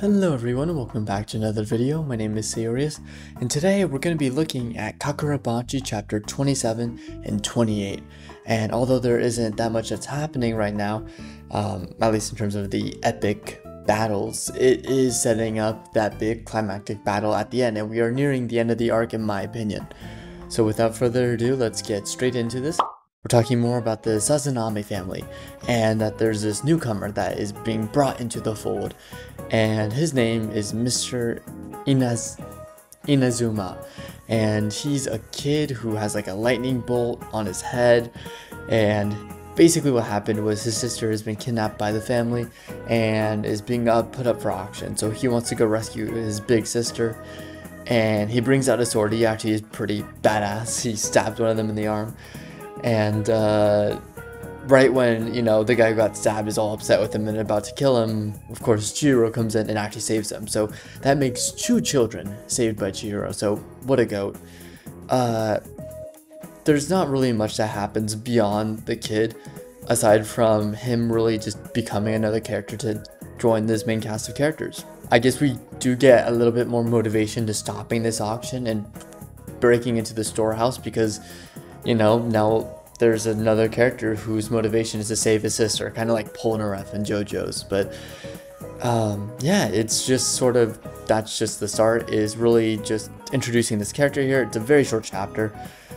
Hello everyone and welcome back to another video. My name is Sayorius and today we're going to be looking at Kagurabachi chapter 27 and 28. And although there isn't that much that's happening right now, at least in terms of the epic battles, it is setting up that big climactic battle at the end, and we are nearing the end of the arc in my opinion. So without further ado, let's get straight into this. We're talking more about the Sazanami family, and that there's this newcomer that is being brought into the fold, and his name is Mr. Inazuma, and he's a kid who has like a lightning bolt on his head, and basically what happened was his sister has been kidnapped by the family and is being put up for auction, so he wants to go rescue his big sister, and he brings out a sword. He actually is pretty badass. He stabbed one of them in the arm. And right when, the guy who got stabbed is all upset with him and about to kill him, of course Chihiro comes in and actually saves him. So that makes 2 children saved by Chihiro. So what a goat. There's not really much that happens beyond the kid, aside from him really just becoming another character to join this main cast of characters. I guess we do get a little bit more motivation to stopping this auction and breaking into the storehouse, because now there's another character whose motivation is to save his sister, kind of like Polnareff and JoJo's. But yeah, it's just sort of, that's just the start, is really just introducing this character here. It's a very short chapter.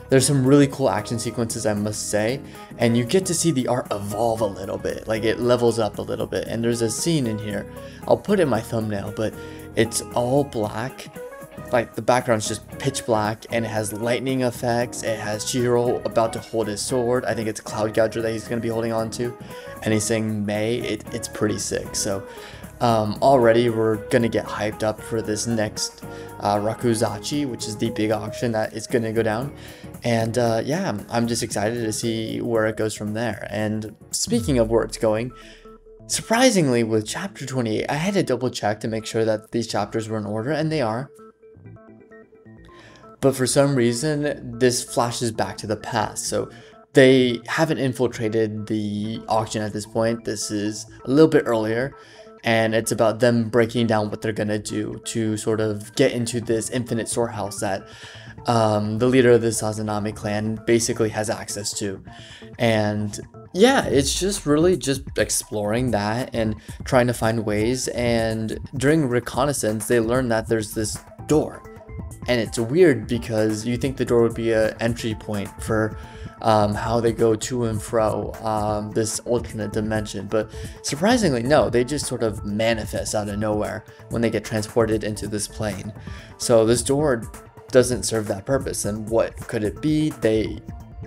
There's some really cool action sequences, I must say, and you get to see the art evolve a little bit, like it levels up a little bit. And there's a scene in here, I'll put in my thumbnail, but it's all black. Like the background's just pitch black, and it has lightning effects. It has Chihiro about to hold his sword. I think it's a Cloud Gouger that he's going to be holding on to, and he's saying May. It's pretty sick. So already we're going to get hyped up for this next Rakuzachi, which is the big auction that is going to go down. And yeah, I'm just excited to see where it goes from there. And speaking of where it's going, surprisingly with chapter 28, I had to double check to make sure that these chapters were in order, and they are. But for some reason, this flashes back to the past. So they haven't infiltrated the auction at this point. This is a little bit earlier, and it's about them breaking down what they're going to do to sort of get into this infinite storehouse that the leader of the Sazanami clan basically has access to. And yeah, it's just really just exploring that and trying to find ways. And during reconnaissance, they learn that there's this door. And it's weird because you think the door would be an entry point for how they go to and fro this alternate dimension. But surprisingly, no, they just sort of manifest out of nowhere when they get transported into this plane. So this door doesn't serve that purpose. And what could it be? They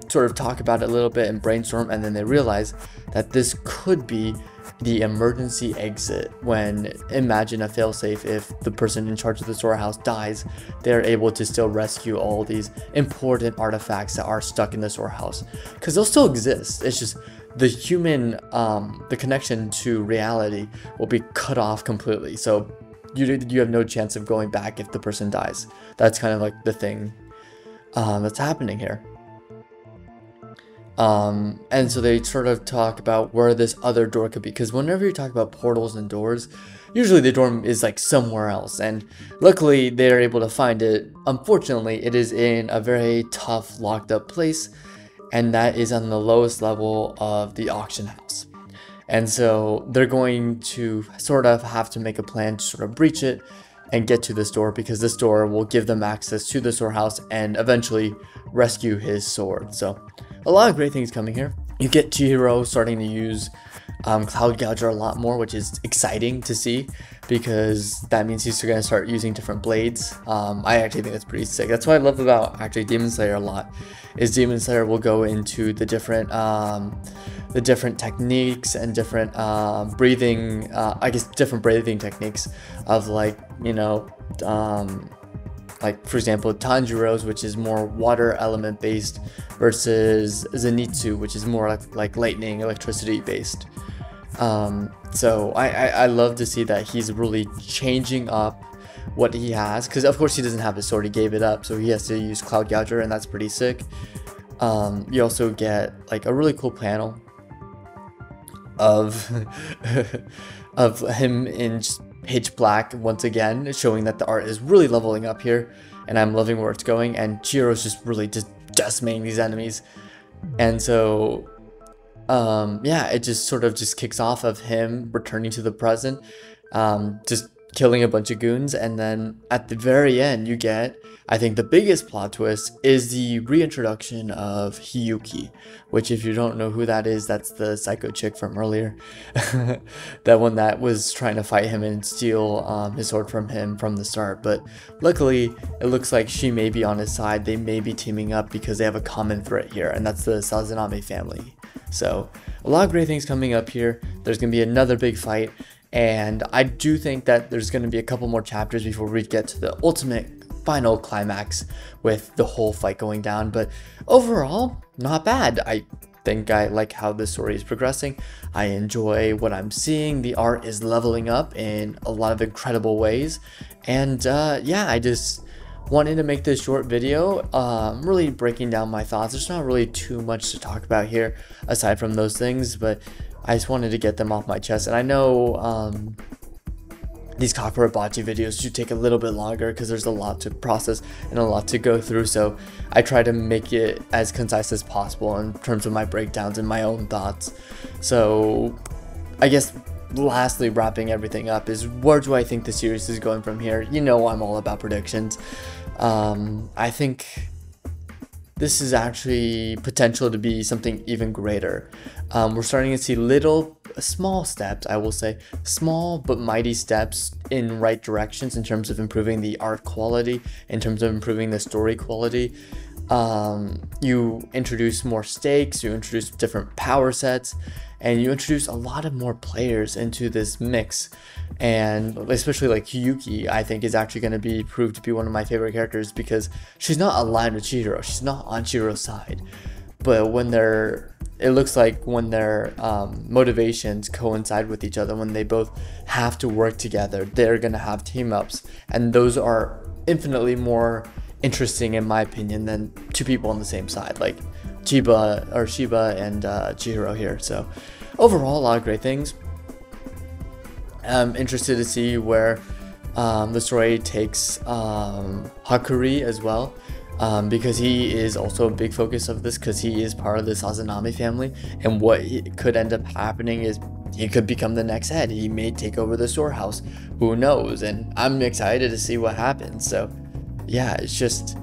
sort of talk about it a little bit and brainstorm, and then they realize that this could be the emergency exit. When, imagine a failsafe, if the person in charge of the storehouse dies, they're able to still rescue all these important artifacts that are stuck in the storehouse, because they'll still exist. It's just the human, the connection to reality will be cut off completely. So you have no chance of going back if the person dies. That's kind of like the thing that's happening here. And so they sort of talk about where this other door could be, because whenever you talk about portals and doors, usually the door is like somewhere else, and luckily they're able to find it. Unfortunately, it is in a very tough, locked up place, and that is on the lowest level of the auction house. And so they're going to sort of have to make a plan to sort of breach it and get to this door, because this door will give them access to the storehouse and eventually rescue his sword. So a lot of great things coming here. You get Chihiro starting to use Cloud Gouger a lot more, which is exciting to see, because that means he's going to start using different blades. I actually think that's pretty sick. That's what I love about actually Demon Slayer a lot, is Demon Slayer will go into the different techniques and different breathing, I guess different breathing techniques of like, like for example Tanjiro's, which is more water element based, versus Zenitsu, which is more like lightning, electricity based. So I love to see that he's really changing up what he has, because of course he doesn't have his sword, he gave it up, so he has to use Cloud Gouger, and that's pretty sick. You also get like a really cool panel of of him in just pitch black once again, showing that the art is really leveling up here, and I'm loving where it's going, and Chihiro's just really just decimating these enemies. And so yeah, it just sort of just kicks off of him returning to the present, just killing a bunch of goons, and then at the very end you get, I think the biggest plot twist is the reintroduction of Hiyuki, which if you don't know who that is, that's the psycho chick from earlier. That one that was trying to fight him and steal his sword from him from the start, but luckily it looks like she may be on his side. They may be teaming up because they have a common threat here, and that's the Sazanami family. So a lot of great things coming up here. There's going to be another big fight, and I do think that there's going to be a couple more chapters before we get to the ultimate final climax with the whole fight going down. But overall, not bad. I think I like how the story is progressing. I enjoy what I'm seeing. The art is leveling up in a lot of incredible ways, and yeah, I just wanted to make this short video, really breaking down my thoughts. There's not really too much to talk about here aside from those things, but I just wanted to get them off my chest. And I know these Kagurabachi videos do take a little bit longer because there's a lot to process and a lot to go through, so I try to make it as concise as possible in terms of my breakdowns and my own thoughts. So I guess lastly, wrapping everything up, is where do I think the series is going from here? You know I'm all about predictions. I think this is actually potential to be something even greater. We're starting to see small steps, I will say, small but mighty steps in right directions in terms of improving the art quality, in terms of improving the story quality. You introduce more stakes, you introduce different power sets, and you introduce a lot of more players into this mix. And especially like Hiyuki, I think is actually going to be proved to be one of my favorite characters because she's not aligned with Chihiro, she's not on Chihiro's side. But when it looks like when their motivations coincide with each other, when they both have to work together, they're going to have team ups, and those are infinitely more interesting in my opinion than two people on the same side, like Shiba and Chihiro here. So overall, a lot of great things. I'm interested to see where the story takes Hakuri as well, because he is also a big focus of this, because he is part of the Sazanami family, and what could end up happening is he could become the next head. He may take over the storehouse, who knows, and I'm excited to see what happens. So yeah, it's just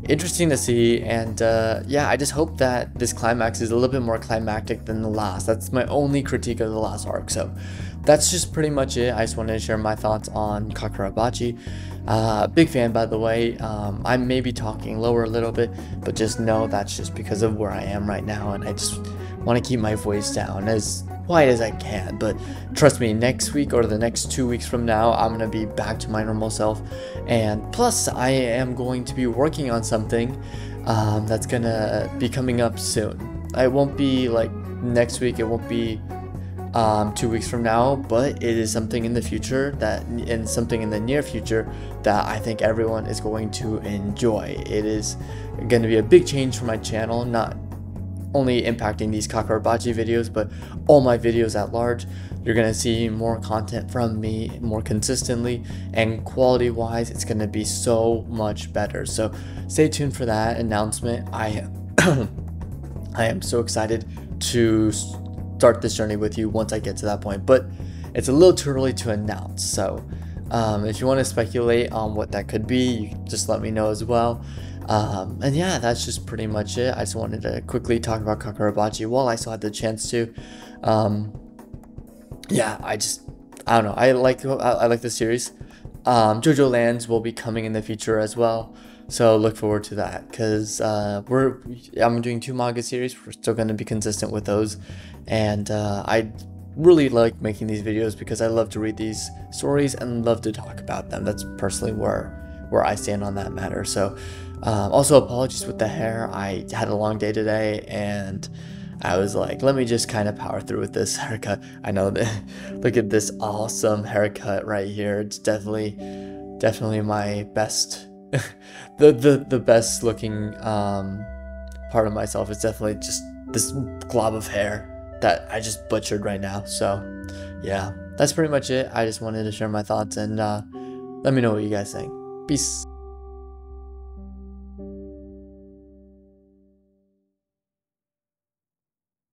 interesting to see, and yeah, I just hope that this climax is a little bit more climactic than the last. That's my only critique of the last arc. So that's just pretty much it. I just wanted to share my thoughts on Kagurabachi. Big fan, by the way. I may be talking lower a little bit, but just know that's just because of where I am right now, and I just want to keep my voice down as quiet as I can. But trust me, next week or the next 2 weeks from now, I'm gonna be back to my normal self, and plus I am going to be working on something that's gonna be coming up soon. It won't be like next week, it won't be 2 weeks from now, but it is something in the future, and something in the near future that I think everyone is going to enjoy. It is going to be a big change for my channel, not only impacting these Kagurabachi videos, but all my videos at large. You're going to see more content from me more consistently, and quality wise it's going to be so much better. So stay tuned for that announcement. I am so excited to start this journey with you once I get to that point, but it's a little too early to announce. So if you want to speculate on what that could be, you can just let me know as well. And yeah, that's just pretty much it. I just wanted to quickly talk about Kagurabachi while I still had the chance to. Yeah, I don't know, I like the series. JoJo Lands will be coming in the future as well, so look forward to that, because I'm doing 2 manga series. We're still going to be consistent with those, and I really like making these videos because I love to read these stories and love to talk about them. That's personally where I stand on that matter. So also apologies with the hair. I had a long day today, and I was like, let me just kind of power through with this haircut. I know that look at this awesome haircut right here. It's definitely my best the best looking part of myself is definitely just this glob of hair that I just butchered right now. So yeah, that's pretty much it. I just wanted to share my thoughts, and let me know what you guys think. Peace.